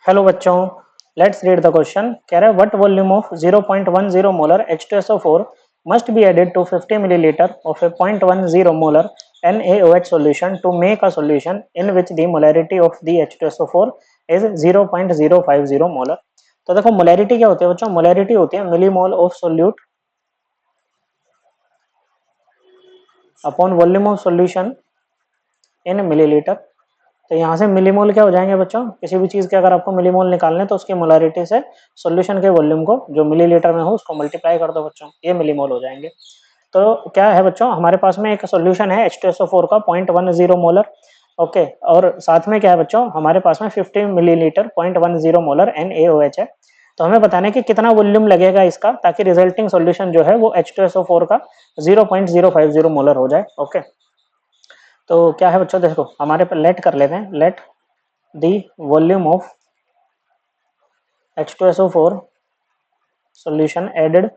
Hello बच्चों, let's read the question. कह रहा है what volume of 0.10 molar H2SO4 must be added to 50 milliliter of a 0.10 molar NaOH solution to make a solution in which the molarity of the H2SO4 is 0.050 molar. तो देखो molarity क्या होती है बच्चों, molarity होती है millimole of solute upon volume of solution in millilitre. तो यहाँ से मिलीमोल क्या हो जाएंगे बच्चों, किसी भी चीज़ के अगर आपको मिलीमोल निकालने तो उसकी मोलारिटी से सॉल्यूशन के वॉल्यूम को जो मिलीलीटर में हो उसको मल्टीप्लाई कर दो बच्चों, ये मिलीमोल हो जाएंगे। तो क्या है बच्चों, हमारे पास में एक सॉल्यूशन है H2SO4 का 0.10 मोलर। ओके, और साथ में क्या है बच्चों, हमारे पास में 50 मिलीलीटर 0.10 मोलर NaOH है। तो हमें बताना है कि कितना वॉल्यूम लगेगा इसका ताकि रिजल्टिंग सॉल्यूशन जो है वो H2SO4 का 0.050 मोलर हो जाए। ओके, तो क्या है बच्चों, देखो हमारे पर लेट कर लेते हैं, let the volume of H2SO4 solution added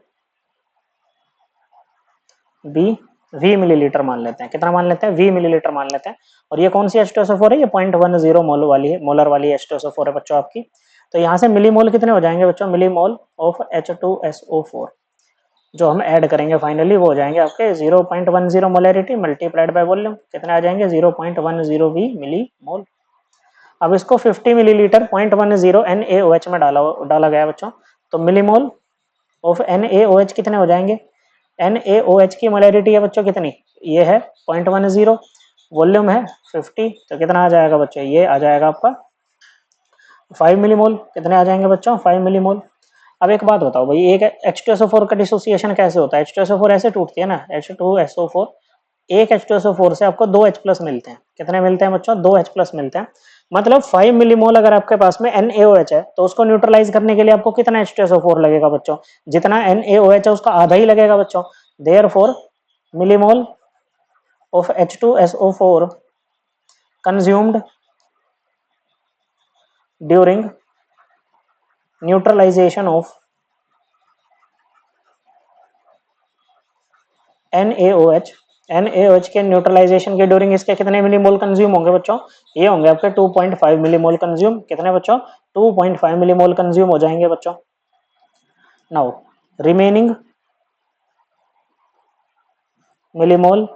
be V millilitre मान लेते हैं। कितना मान लेते हैं, V मिलीलीटर मान लेते हैं। और ये कौन सी H2SO4 है, ये 0.10 मोल वाली है, मोलर वाली H2SO4 है बच्चों आपकी। तो यहाँ से मिलीमोल कितने हो जाएंगे बच्चों, मिलीमोल ऑफ H2SO4 जो हम ऐड करेंगे फाइनली वो हो जाएंगे आपके 0.10 मोलैरिटी मल्टीप्लाइड बाय वॉल्यूम, कितने आ जाएंगे 0.10 V मिलीमोल। अब इसको 50 मिलीलीटर 0.10 NaOH में डाला गया बच्चों। तो मिलीमोल ऑफ NaOH कितने हो जाएंगे, NaOH की मोलैरिटी है बच्चों कितनी, ये है 0.10, वॉल्यूम है 50, तो कितना आ जाएगा बच्चों, ये आ जाएगा आपका 5 मिलीमोल। कितने आ जाएंगे बच्चों, 5 मिलीमोल। अब एक बात बताओ भाई, एक H2SO4 का डिसोसिएशन कैसे होता है, H2SO4 ऐसे टूटती है ना, H2SO4, एक H2SO4 से आपको 2 H+ मिलते हैं। कितने मिलते हैं बच्चों, 2 H+ मिलते हैं। मतलब 5 मिलीमोल अगर आपके पास में NaOH है तो उसको न्यूट्रलाइज करने के लिए आपको कितना H2SO4 लगेगा बच्चों, जितना NaOH है उसका आधा ही लगेगा बच्चों। Therefore millimole of H2SO4 consumed during neutralisation of NaOH के न्यूट्रलाइजेशन के ड्यूरिंग इसके कितने मिलीमोल कंज्यूम होंगे बच्चों, ये होंगे आपके 2.5 मिलीमोल कंज्यूम। कितने बच्चों, 2.5 मिलीमोल कंज्यूम हो जाएंगे बच्चों। Now remaining millimole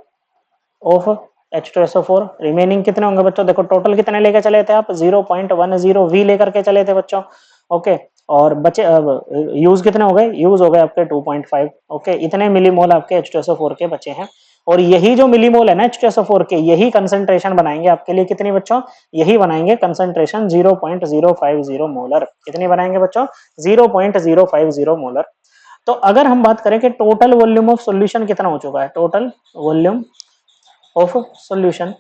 of H2SO4 remaining कितने होंगे बच्चों, देखो टोटल कितने लेके चले थे आप, 0.10 V लेकर के चले थे बच्चों। ओके, और बचे यूज कितने हो गए, यूज हो गए आपके 2.5। ओके, इतने मिलीमोल आपके H2SO4 के बचे हैं। और यही जो मिलीमोल है ना H2SO4 के, यही कंसंट्रेशन बनाएंगे आपके लिए कितनी बच्चों, यही बनाएंगे कंसंट्रेशन 0.050 मोलर। कितनी बनाएंगे बच्चों, 0.050 मोलर। तो अगर हम बात करें कि टोटल वॉल्यूम ऑफ सॉल्यूशन कितना हो चुका है, टोटल वॉल्यूम ऑफ सॉल्यूशन,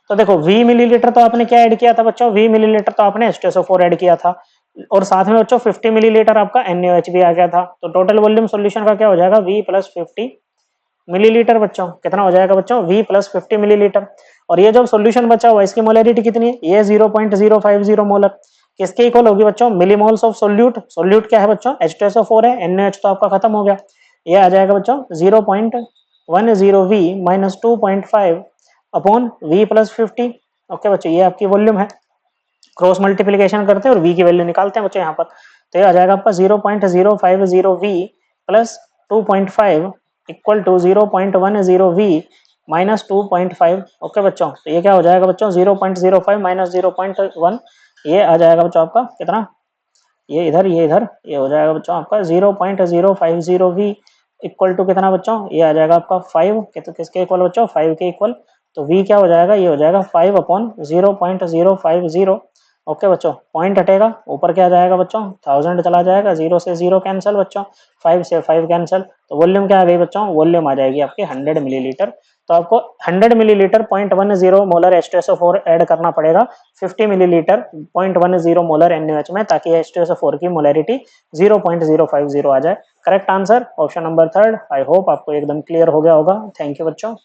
तो देखो V मिलीलीटर तो आपने क्या ऐड किया था बच्चों, V मिलीलीटर तो आपने H2SO4 ऐड किया था, और साथ में बच्चों 50 मिलीलीटर आपका NaOH भी आ गया था। तो टोटल वॉल्यूम सॉल्यूशन का क्या हो जाएगा, V प्लस 50 मिलीलीटर बच्चों। कितना हो जाएगा बच्चों, V प्लस 50 मिलीलीटर। और ये जो सॉल्यूशन बचा हुआ है इसकी मोलैरिटी कितनी है, ये 0.050 मोलर। किसके इक्वल होगी बच्चों, मिलीमोल्स ऑफ सोल्यूट। सोल्यूट क्या है बच्चों, H2SO4 है, NaOH तो आपका खत्म हो गया। ये आ जाएगा बच्चों 0.10 V minus 2.5 upon V plus 50। Okay बच्चों, ये आपकी वॉल्यूम है। क्रॉस मल्टीप्लीकेशन करते हैं और V की वैल्यू निकालते हैं बच्चों यहाँ पर। तो ये आ जाएगा आपका 0.050 V plus 2.5 equal to 0.10 V minus 2.5। Okay बच्चों, तो ये क्या हो जाएगा बच्चों, 0.05 माइनस 0.1, ये आ जाएगा बच्चों आपका कितना, ये इधर ये इधर, ये हो जाएगा बच्चों आपका 0.050 V इक्वल टू कितना बच्चों, ये आ जाएगा आपका 5। किसके इक्वल बच्चों, 5 के इक्वल। तो V क्या हो जाएगा, ये हो जाएगा 5 अपॉन 0.050। ओके बच्चों, पॉइंट हटेगा, ऊपर क्या जाएगा बच्चों, 1000 चला जाएगा, 0 से 0 कैंसिल बच्चों, 5 से 5 कैंसिल। तो वॉल्यूम क्या आ गई बच्चों, वॉल्यूम आ जाएगी आपकी 100 मिलीलीटर। तो आपको 100 मिलीलीटर 0.10 मोलर H2SO4 ऐड करना पड़ेगा 50 मिलीलीटर 0.10 मोलर NaOH में, ताकि H2SO4 की मोलैरिटी 0.050 आ जाए। Correct answer option number 3। I hope आपको एकदम क्लियर हो गया होगा। थैंक यू बच्चों।